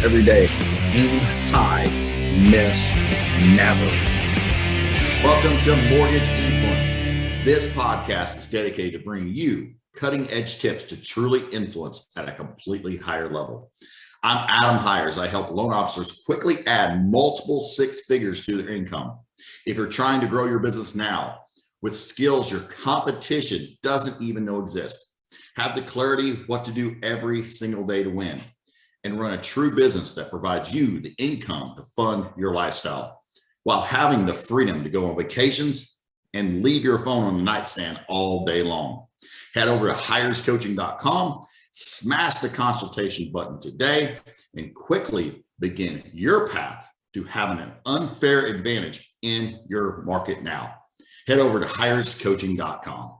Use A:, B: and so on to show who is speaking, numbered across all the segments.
A: every day. Aim high, miss never. Welcome to Mortgage Influence. This podcast is dedicated to bringing you cutting-edge tips to truly influence at a completely higher level. I'm Adam Hires. I help loan officers quickly add multiple six figures to their income. If you're trying to grow your business now with skills your competition doesn't even know exist, have the clarity what to do every single day to win, and run a true business that provides you the income to fund your lifestyle while having the freedom to go on vacations and leave your phone on the nightstand all day long. Head over to hirescoaching.com, smash the consultation button today, and quickly begin your path to having an unfair advantage in your market now. Head over to hirescoaching.com.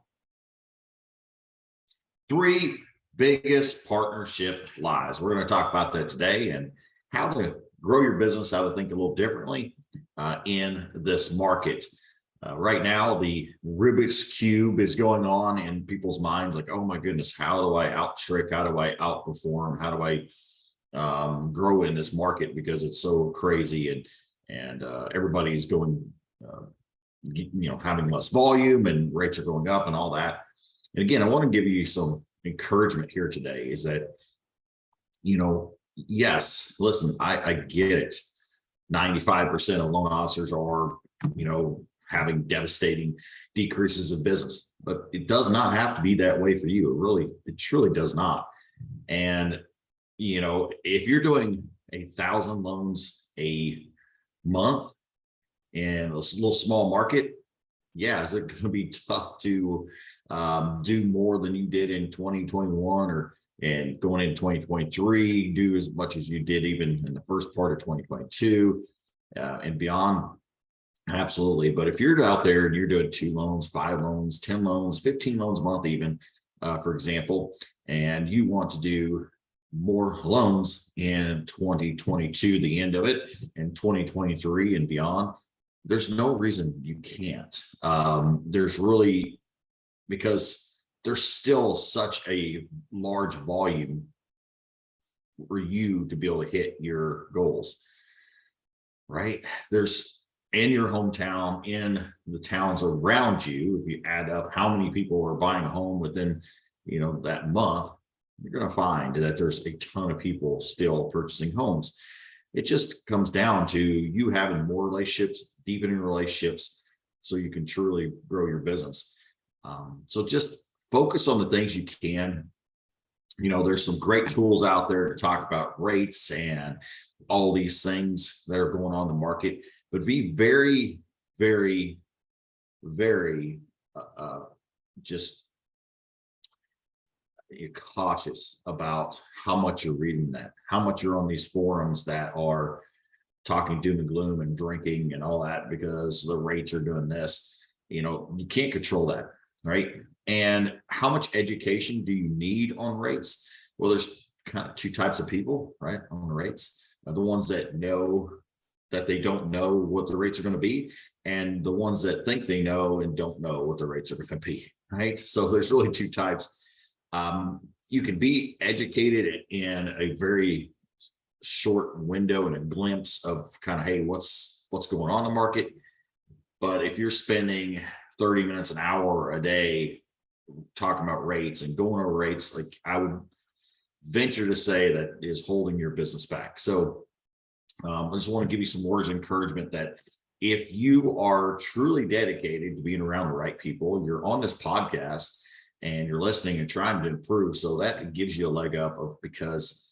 A: 3 biggest partnership lies. We're going to talk about that today and how to grow your business, how to think a little differently in this market. Right now, the Rubik's Cube is going on in people's minds like, oh my goodness, how do I out-trick? How do I outperform? How do I grow in this market? Because it's so crazy and everybody's going, having less volume and rates are going up and all that. And again, I want to give you some encouragement here today is that, yes, listen, I get it. 95% of loan officers are, having devastating decreases of business, but it does not have to be that way for you. It truly does not. And, if you're doing 1,000 loans a month in a little small market, yeah, is it going to be tough to do more than you did in 2021 and going into 2023, do as much as you did even in the first part of 2022 and beyond? Absolutely. But if you're out there and you're doing 2 loans, 5 loans, 10 loans, 15 loans a month, even, for example, and you want to do more loans in 2022, the end of it, in 2023 and beyond, there's no reason you can't. Because there's still such a large volume for you to be able to hit your goals, right? There's in your hometown, in the towns around you, if you add up how many people are buying a home within, that month, you're going to find that there's a ton of people still purchasing homes. It just comes down to you having more relationships, deepening relationships, so you can truly grow your business. So just focus on the things you can. There's some great tools out there to talk about rates and all these things that are going on in the market, but be very, very, very just cautious about how much you're reading that, how much you're on these forums that are talking doom and gloom and drinking and all that because the rates are doing this. You can't control that, right? And how much education do you need on rates? Well, there's kind of 2 types of people, right, on rates. The ones that know that they don't know what the rates are going to be, and the ones that think they know and don't know what the rates are going to be, right? So there's really 2 types. You can be educated in a very short window and a glimpse of kind of, hey, what's going on in the market. But if you're spending 30 minutes, an hour a day talking about rates and going over rates, like I would venture to say that is holding your business back. So I just want to give you some words of encouragement that if you are truly dedicated to being around the right people, you're on this podcast and you're listening and trying to improve. So that gives you a leg up because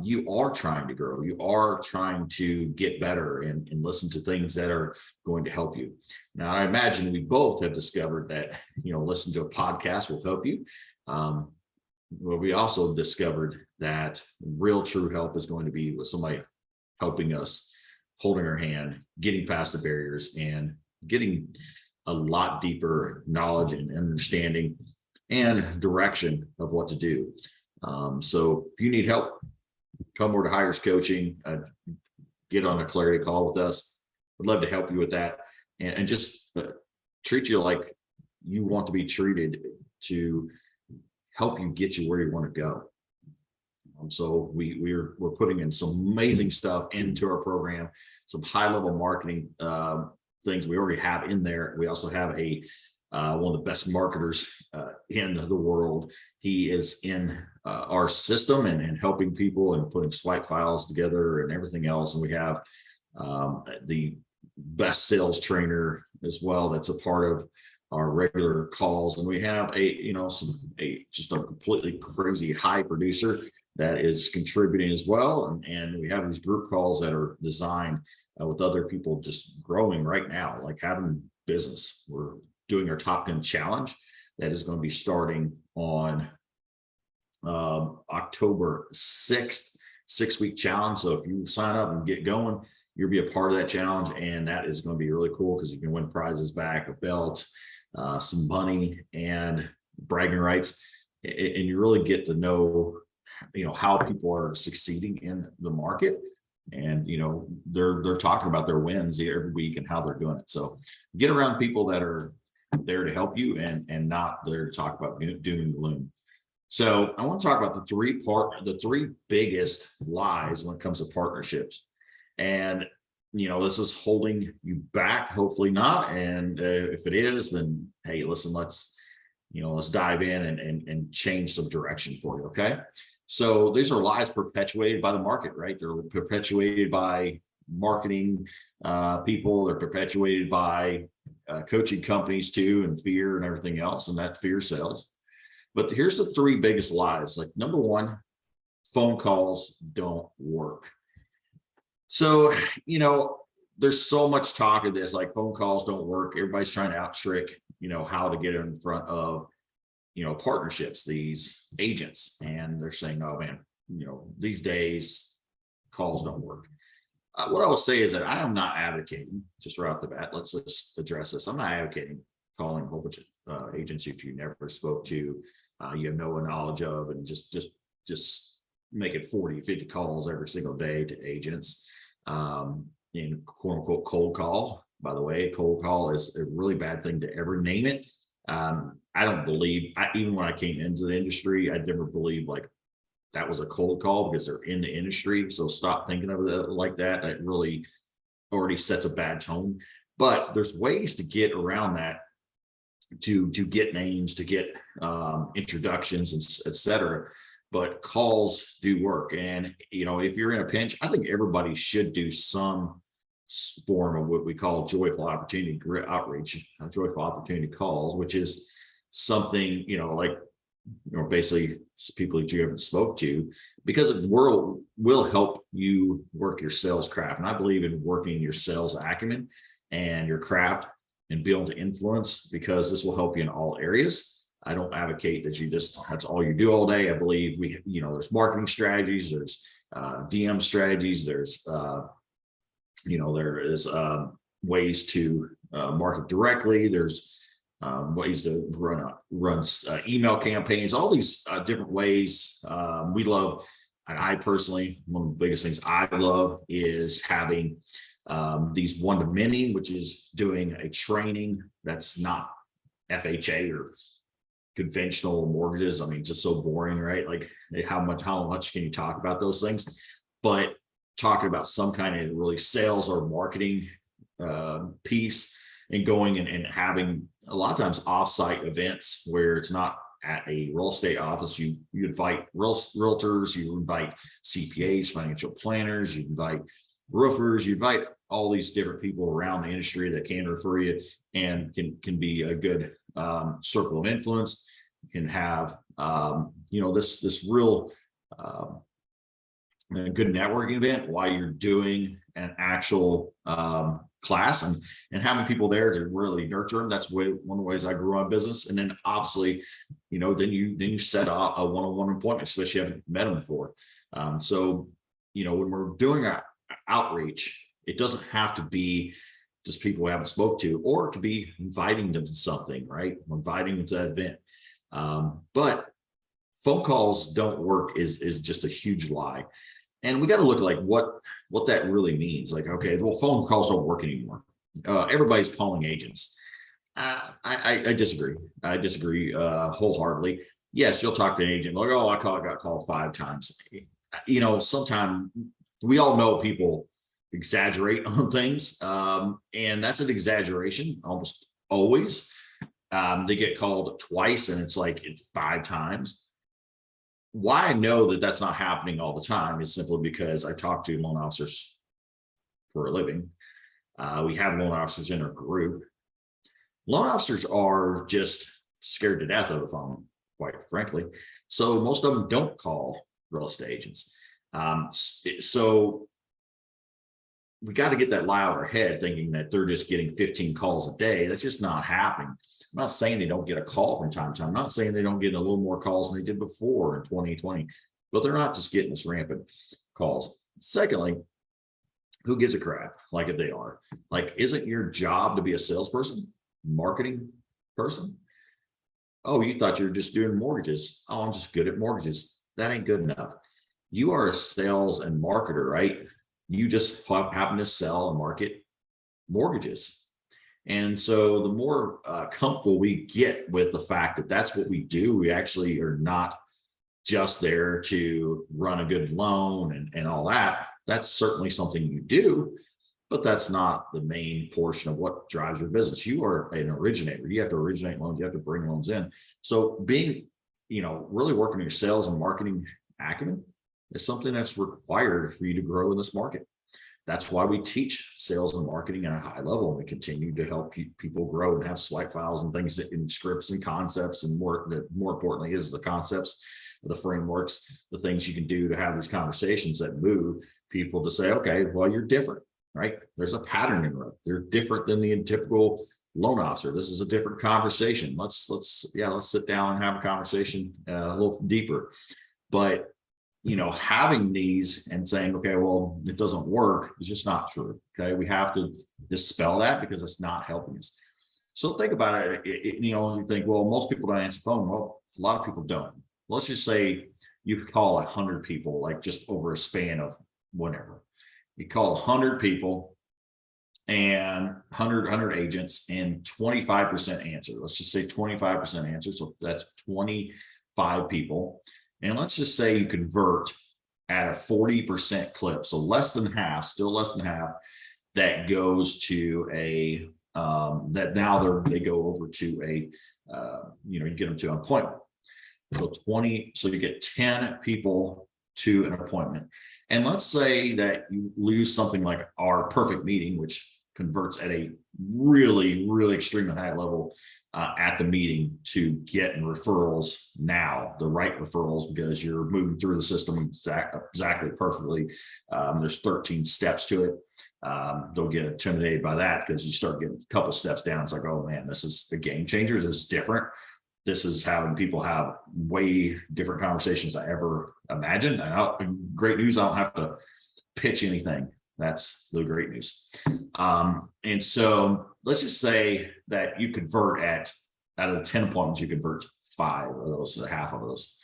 A: you are trying to grow. You are trying to get better and listen to things that are going to help you. Now, I imagine we both have discovered that, listen to a podcast will help you. Well, we also discovered that real true help is going to be with somebody helping us, holding our hand, getting past the barriers and getting a lot deeper knowledge and understanding and direction of what to do. So if you need help, come over to Hires Coaching, get on a clarity call with us. We'd love to help you with that and just treat you like you want to be treated to help you get you where you want to go. So we're putting in some amazing stuff into our program, some high level marketing things we already have in there. We also have one of the best marketers in the world. He is in our system and helping people and putting swipe files together and everything else. And we have the best sales trainer as well. That's a part of our regular calls. And we have just a completely crazy high producer that is contributing as well. And we have these group calls that are designed with other people just growing right now, like having business. We're doing our Top Gun Challenge that is going to be starting on October 6th, 6-week challenge. So if you sign up and get going, you'll be a part of that challenge. And that is going to be really cool because you can win prizes back, a belt, some money, and bragging rights. And you really get to know, how people are succeeding in the market. And, they're talking about their wins every week and how they're doing it. So get around people that are there to help you and not there to talk about doom and gloom. So I want to talk about the three biggest lies when it comes to partnerships. And, this is holding you back, hopefully not. And if it is, then, hey, listen, let's dive in and change some direction for you. Okay. So these are lies perpetuated by the market, right? They're perpetuated by marketing people. They're perpetuated by coaching companies too, and fear and everything else. And that fear sells. But here's the three biggest lies. Like, number one, phone calls don't work. So, there's so much talk of this, like phone calls don't work. Everybody's trying to out trick, how to get in front of, partnerships, these agents. And they're saying, oh man, these days calls don't work. What I will say is that I am not advocating, just right off the bat, let's just address this. I'm not advocating calling a whole bunch of agents if you never spoke to, you have no knowledge of, and just make it 40, 50 calls every single day to agents. In quote unquote cold call. By the way, cold call is a really bad thing to ever name it. I don't believe, even when I came into the industry, I never believed like that was a cold call because they're in the industry. So stop thinking of it like that. That really already sets a bad tone. But there's ways to get around that, to get names, to get introductions, and et cetera. But calls do work. And, if you're in a pinch, I think everybody should do some form of what we call joyful opportunity outreach, joyful opportunity calls, which is something, basically people that you haven't spoke to, because it will help you work your sales craft. And I believe in working your sales acumen and your craft and be able to influence, because this will help you in all areas. I don't advocate that that's all you do all day. I believe there's marketing strategies, there's DM strategies, there's there is ways to market directly. There's ways to run email campaigns, all these different ways. We love, and I personally, one of the biggest things I love is having these one-to-many, which is doing a training that's not FHA or conventional mortgages. I mean, just so boring, right? Like how much can you talk about those things? But talking about some kind of really sales or marketing piece, and going and having a lot of times offsite events where it's not at a real estate office. You invite realtors, you invite CPAs, financial planners, you invite roofers, you invite all these different people around the industry that can refer you and can be a good circle of influence. You can have this real a good networking event while you're doing an actual class, and having people there to really nurture them. That's one of the ways I grew my business. And then obviously, then you set up a one-on-one appointment, especially if you haven't met them before. So when we're doing our outreach, it doesn't have to be just people we haven't spoke to, or it could be inviting them to something, right? Inviting them to that event. But phone calls don't work is just a huge lie. And we got to look at like what that really means. Like, okay, well, phone calls don't work anymore. Everybody's calling agents. I disagree. I disagree wholeheartedly. yes, you'll talk to an agent like, oh, got called 5 times. Sometimes we all know people exaggerate on things. And that's an exaggeration almost always. They get called twice and it's like it's 5 times. Why I know that that's not happening all the time is simply because I talk to loan officers for a living. We have loan officers in our group. Loan officers are just scared to death of the phone, quite frankly. So most of them don't call real estate agents. So we got to get that lie out of our head thinking that they're just getting 15 calls a day. That's just not happening. I'm not saying they don't get a call from time to time. I'm not saying they don't get a little more calls than they did before in 2020, but they're not just getting this rampant calls. Secondly, who gives a crap? Like if they are, like, isn't your job to be a salesperson, marketing person? Oh, you thought you were just doing mortgages. Oh, I'm just good at mortgages. That ain't good enough. You are a sales and marketer, right? You just happen to sell and market mortgages. And so the more comfortable we get with the fact that that's what we do, we actually are not just there to run a good loan and all that. That's certainly something you do, but that's not the main portion of what drives your business. You are an originator. You have to originate loans. You have to bring loans in. So being, really working your sales and marketing acumen is something that's required for you to grow in this market. That's why we teach sales and marketing at a high level. And we continue to help people grow and have swipe files and things in scripts and concepts. And more importantly is the concepts, the frameworks, the things you can do to have these conversations that move people to say, okay, well, you're different, right? There's a pattern in it. They're different than the typical loan officer. This is a different conversation. Let's sit down and have a conversation a little deeper. But having these and saying, okay, well, it doesn't work is just not true. Okay. We have to dispel that because it's not helping us. So think about it. You think, well, most people don't answer phone. Well, a lot of people don't. Let's just say you call 100 people, like just over a span of whatever. You call 100 people and 100 agents and 25% answer. Let's just say 25% answer. So that's 25 people. And let's just say you convert at a 40% clip. So less than half, still less than half, that goes to a, that now they go over to a, you get them to an appointment. So you get 10 people to an appointment. And let's say that you lose something like our perfect meeting, which converts at a really, really extremely high level at the meeting to get referrals now, the right referrals, because you're moving through the system exactly perfectly. There's 13 steps to it. Don't get intimidated by that because you start getting a couple steps down. It's like, oh man, this is the game changer. This is different. This is having people have way different conversations I ever imagined. And great news, I don't have to pitch anything. That's the great news. And so let's just say that you convert out of the 10 appointments, you convert 5 of those, so half of those.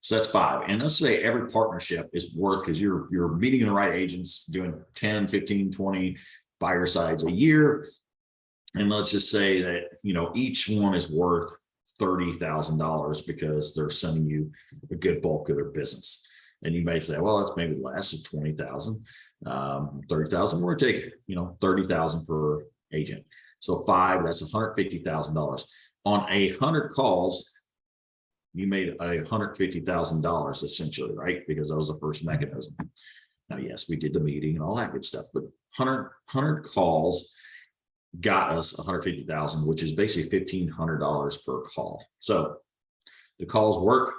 A: So that's 5. And let's say every partnership is worth, because you're meeting the right agents, doing 10, 15, 20 buyer sides a year. And let's just say that, each one is worth $30,000 because they're sending you a good bulk of their business. And you may say, well, that's maybe less than 20,000, 30,000. We're going to take, 30,000 per agent. So 5, that's $150,000 on 100 calls. You made $150,000 essentially, right? Because that was the first mechanism. Now, yes, we did the meeting and all that good stuff, but 100 calls got us 150,000, which is basically $1,500 per call. So the calls work.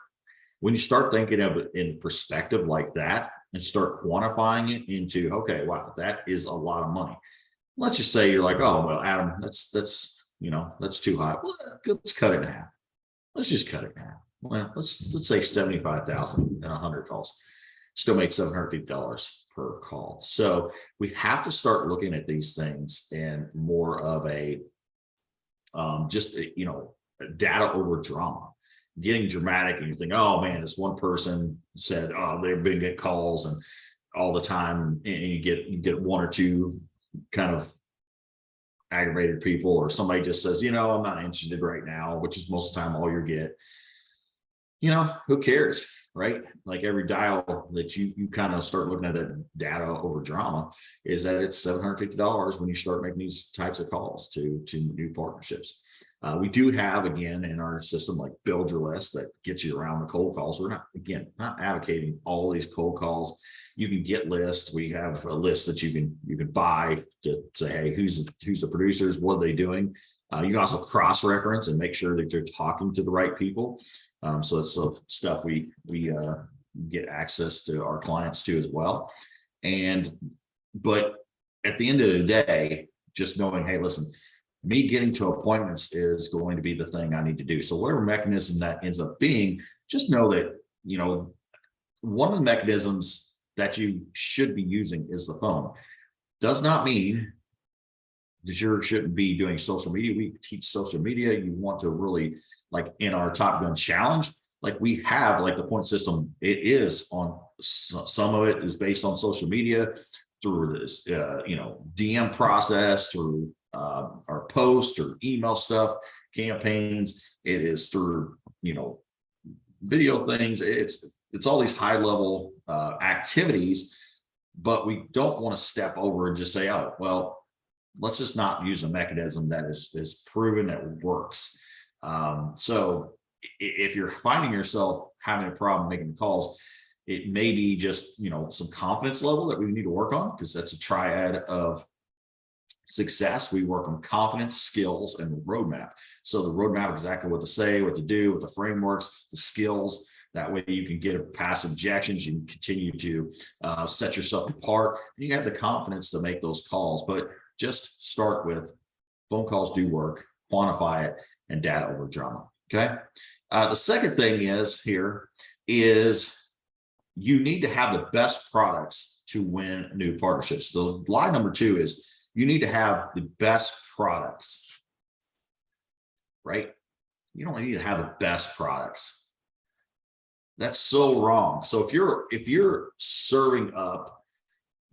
A: When you start thinking of it in perspective like that and start quantifying it into, okay, wow, that is a lot of money. Let's just say you're like, oh, well, Adam, that's too high. Well, let's cut it in half. Let's just cut it in half. Well, let's say 75,000 and 100 calls. Still make $750 per call. So we have to start looking at these things in more of a data over drama. Getting dramatic, and you think, oh man, this one person said, oh, they've been getting calls and all the time, and you get 1 or 2 kind of aggravated people, or somebody just says, I'm not interested right now, which is most of the time all you get. who cares, right? Like every dial that you kind of start looking at that data over drama is that it's $750 when you start making these types of calls to new partnerships. We do have, again, in our system, like build your list that gets you around the cold calls. We're not advocating all these cold calls. You can get lists. We have a list that you can buy to say, hey, who's the producers, what are they doing? You can also cross-reference and make sure that you're talking to the right people. So it's stuff we get access to our clients to as well. But at the end of the day, just knowing, hey, listen, me getting to appointments is going to be the thing I need to do. So whatever mechanism that ends up being, just know that, one of the mechanisms that you should be using is the phone. Does not mean that you shouldn't be doing social media. We teach social media. You want to really, like in our Top Gun Challenge, like we have like the point system. It is on, some of it is based on social media through this, DM process, through our post or email stuff, campaigns. It is through, video things. It's all these high level activities, but we don't want to step over and just say, oh, well, let's just not use a mechanism that is proven that works. So if you're finding yourself having a problem making calls, it may be just, some confidence level that we need to work on, because that's a triad of success. We work on confidence, skills, and the roadmap. So the roadmap, exactly what to say, what to do, with the frameworks, the skills. That way you can get past objections. You can continue to set yourself apart. And you have the confidence to make those calls. But just start with phone calls do work, quantify it, and data over drama. Okay. The second thing is you need to have the best products to win new partnerships. So line number 2 is you need to have the best products, right? You don't need to have the best products. That's so wrong. So if you're serving up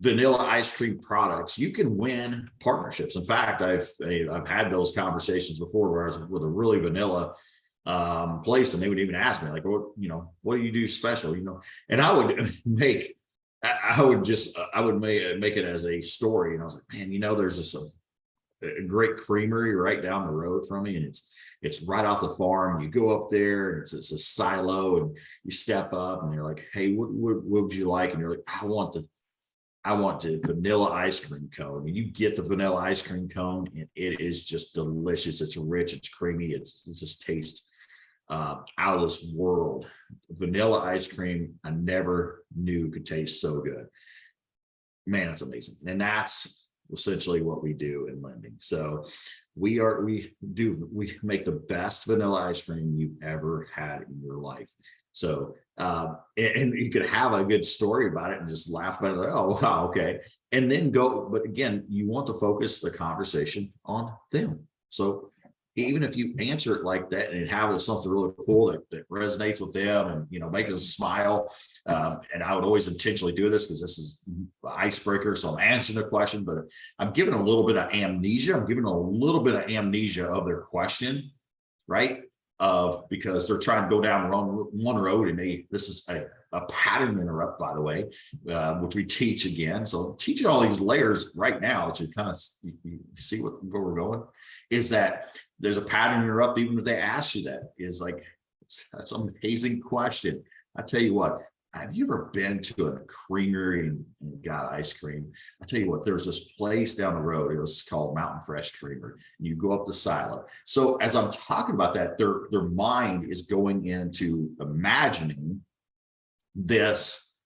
A: vanilla ice cream products, you can win partnerships. In fact, I've had those conversations before where I was with a really vanilla place, and they would even ask me, like, what do you do special? And I would make it as a story. And I was like, man, there's a great creamery right down the road from me, and it's right off the farm. You go up there, and it's a silo, and you step up, and they're like, hey, what would you like? And you're like, I want the vanilla ice cream cone. And you get the vanilla ice cream cone, and it is just delicious. It's rich, it's creamy, it just tastes out of this world. Vanilla ice cream, I never knew could taste so good. Man, it's amazing. And that's essentially what we do in lending. So we make the best vanilla ice cream you've ever had in your life. So and you could have a good story about it and just laugh about it, like, oh wow, okay, and then go. But again, you want to focus the conversation on them. So even if you answer it like that and have it something really cool that resonates with them, and make them smile, and I would always intentionally do this because this is the icebreaker. So I'm answering the question, but I'm giving a little bit of amnesia. I'm giving a little bit of amnesia of their question, right? Because they're trying to go down one road, and this is a pattern interrupt, by the way, which we teach again. So teaching all these layers right now to kind of you see where we're going, is that there's a pattern interrupt. Even if they ask you that, is like, that's an amazing question. I tell you what, have you ever been to a creamery and got ice cream? I tell you what, there's this place down the road. It was called Mountain Fresh Creamery. And you go up the silo. So as I'm talking about that, their mind is going into imagining this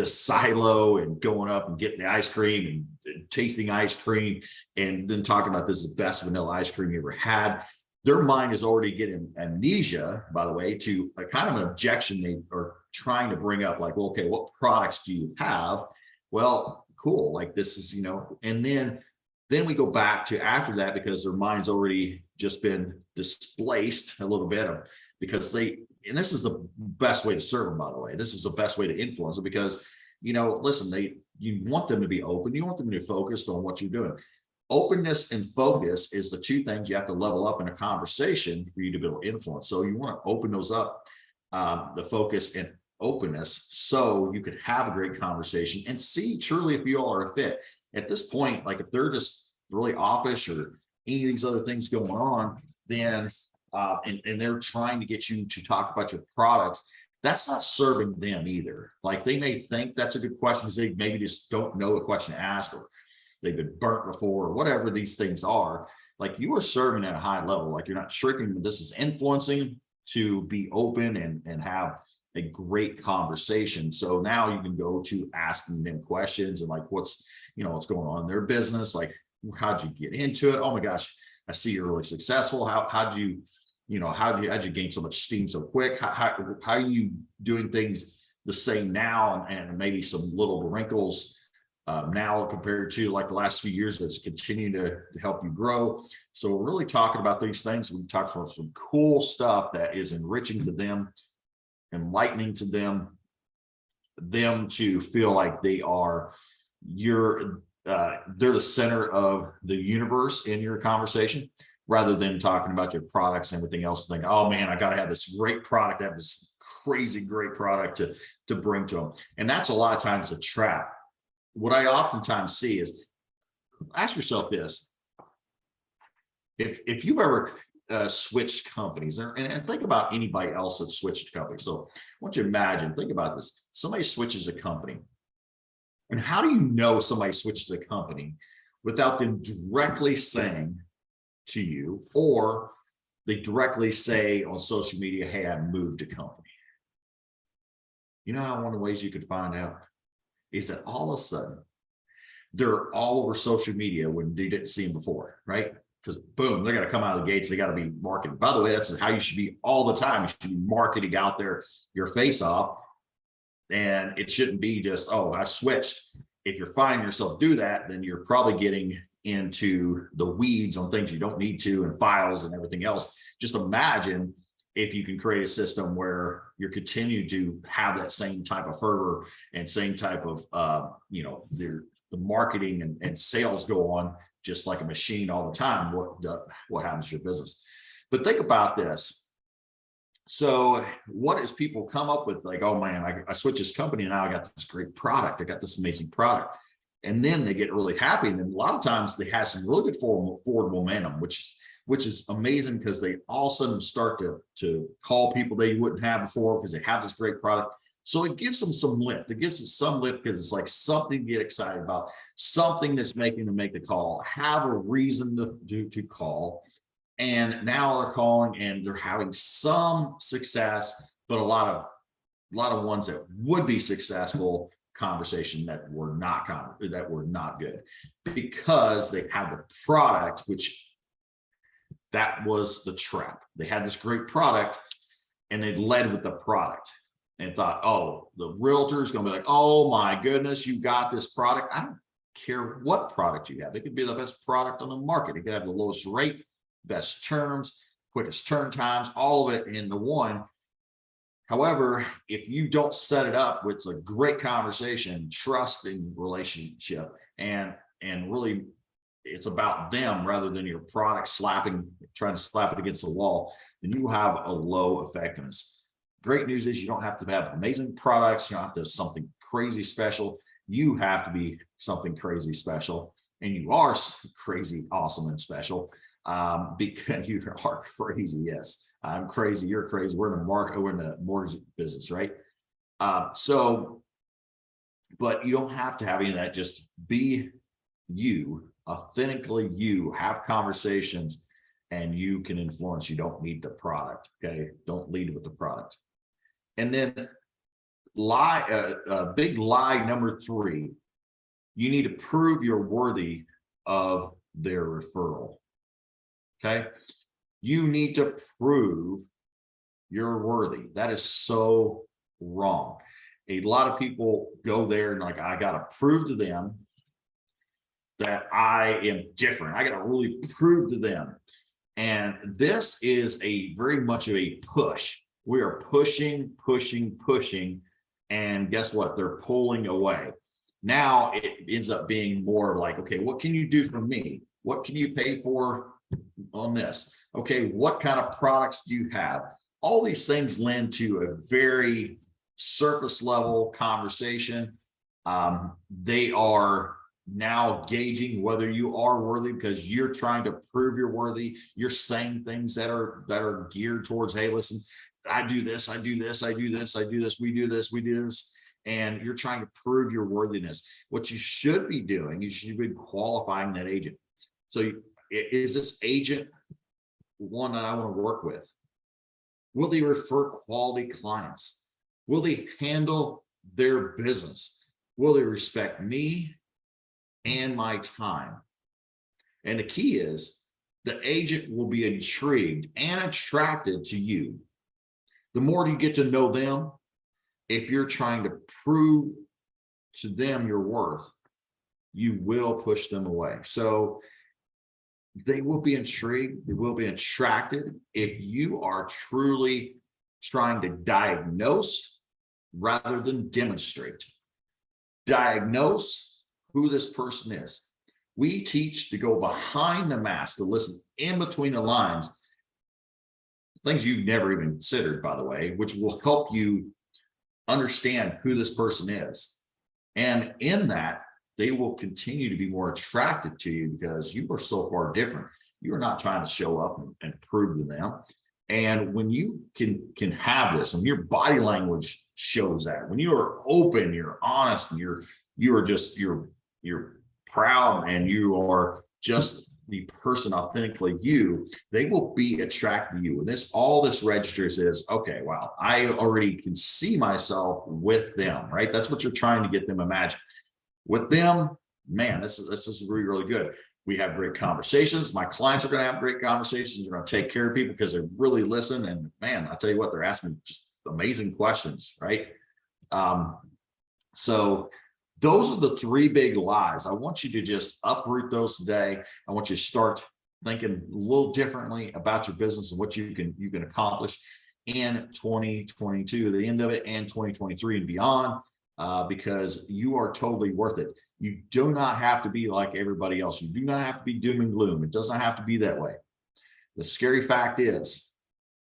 A: silo and going up and getting the ice cream and tasting ice cream, and then talking about this is the best vanilla ice cream you ever had. Their mind is already getting amnesia, by the way, to a kind of an objection they are trying to bring up, like, well, okay, what products do you have? Well, cool, like this is, and then we go back to after that, because their mind's already just been displaced a little bit, because and this is the best way to serve them, by the way. This is the best way to influence them, because, listen, you want them to be open. You want them to be focused on what you're doing. Openness and focus is the two things you have to level up in a conversation for you to be able to influence. So you want to open those up, the focus and openness, so you can have a great conversation and see truly if you all are a fit. At this point, like if they're just really offish or any of these other things going on, then and they're trying to get you to talk about your products, that's not serving them either. Like they may think that's a good question because they maybe just don't know a question to ask, or they've been burnt before, or whatever these things are. Like you are serving at a high level, like you're not shrinking, but this is influencing to be open and have a great conversation. So now you can go to asking them questions and like, what's going on in their business? Like, how'd you get into it? Oh my gosh, I see you're really successful. How'd you gain so much steam so quick? How are you doing things the same now and maybe some little wrinkles now compared to like the last few years that's continued to help you grow? So we're really talking about these things. We talked about some cool stuff that is enriching to them, enlightening to them to feel like they are they're the center of the universe in your conversation, rather than talking about your products and everything else. Think, oh man, I got to have this great product, I have this crazy great product to bring to them. And that's a lot of times a trap. What I oftentimes see is, ask yourself this: if you've ever switched companies, and think about anybody else that switched companies. So I want you to imagine, think about this: somebody switches a company, and how do you know somebody switches a company without them directly saying to you, or they directly say on social media, hey, I moved a company? You know how one of the ways you could find out is that all of a sudden they're all over social media when they didn't see them before, right? Because boom, they're going to come out of the gates. They got to be marketing. By the way, that's how you should be all the time. You should be marketing out there your face off. And it shouldn't be just, oh, I switched. If you're finding yourself do that, then you're probably getting into the weeds on things you don't need to, and files and everything else. Just imagine if you can create a system where you're continuing to have that same type of fervor and same type of, the marketing and sales go on just like a machine all the time. What happens to your business? But think about this. So what is people come up with, like, oh man, I switched this company and now I got this great product. I got this amazing product. And then they get really happy. And then a lot of times they have some really good forward momentum, which is amazing, because they all of a sudden start to call people they wouldn't have before because they have this great product. So it gives them some lift. It gives them some lift because it's like something to get excited about, something that's making them make the call, have a reason to call. And now they're calling and they're having some success, but a lot of ones that would be successful conversation that were not good, because they have the product, which that was the trap. They had this great product and they led with the product and thought, oh, the realtor is going to be like, oh my goodness, you got this product. I don't care what product you have. It could be the best product on the market. It could have the lowest rate, best terms, quickest turn times, all of it in the one. However, if you don't set it up with a great conversation, trusting relationship, and really it's about them rather than your product trying to slap it against the wall, then you have a low effectiveness. Great news is you don't have to have amazing products. You don't have to have something crazy special. You have to be something crazy special, and you are crazy, awesome, and special. Because you are crazy. Yes, I'm crazy. You're crazy. We're in the mortgage business, right? But you don't have to have any of that. Just be you, authentically you, have conversations, and you can influence. You don't need the product. Okay. Don't lead with the product. And then big lie number 3, you need to prove you're worthy of their referral. Okay. You need to prove you're worthy. That is so wrong. A lot of people go there and like, I got to prove to them that I am different. I got to really prove to them. And this is a very much of a push. We are pushing. And guess what? They're pulling away. Now it ends up being more like, okay, what can you do for me? What can you pay for on this? Okay, what kind of products do you have? All these things lend to a very surface level conversation. They are now gauging whether you are worthy because you're trying to prove you're worthy. You're saying things that are geared towards, hey, listen, I do this, I do this, I do this, I do this, we do this, we do this. And you're trying to prove your worthiness. What you should be doing, you should be qualifying that agent. So is this agent one that I want to work with? Will they refer quality clients? Will they handle their business? Will they respect me and my time? And the key is the agent will be intrigued and attracted to you. The more you get to know them, if you're trying to prove to them your worth, you will push them away. So they will be intrigued, they will be attracted if you are truly trying to diagnose rather than demonstrate. Diagnose who this person is. We teach to go behind the mask, to listen in between the lines, things you've never even considered, by the way, which will help you understand who this person is. And in that, they will continue to be more attracted to you because you are so far different. You are not trying to show up and prove to them. And when you can have this, and your body language shows that, when you are open, you're honest, and you're proud, and you are just the person authentically you, they will be attracted to you. And all this registers is, okay, wow, I already can see myself with them, right? That's what you're trying to get them imagined. With them, man, this is really, really good. We have great conversations. My clients are going to have great conversations. They're going to take care of people because they really listen. And man, I'll tell you what, they're asking just amazing questions, right? So those are the three big lies. I want you to just uproot those today. I want you to start thinking a little differently about your business and what you can accomplish in 2022, the end of it, and 2023 and beyond, because you are totally worth it. You do not have to be like everybody else. You do not have to be doom and gloom. It doesn't have to be that way. The scary fact is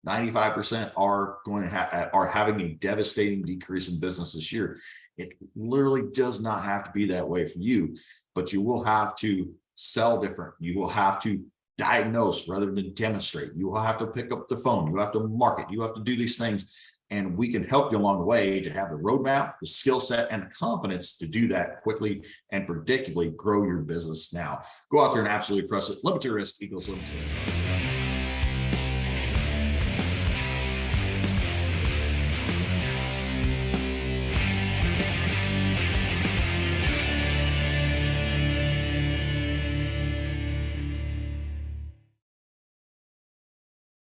A: 95% are having a devastating decrease in business this year. It literally does not have to be that way for you, but you will have to sell different. You will have to diagnose rather than demonstrate. You will have to pick up the phone. You have to market. You have to do these things. And we can help you along the way to have the roadmap, the skill set, and the confidence to do that quickly and predictably grow your business now. Go out there and absolutely crush it. Limit your risk equals limited.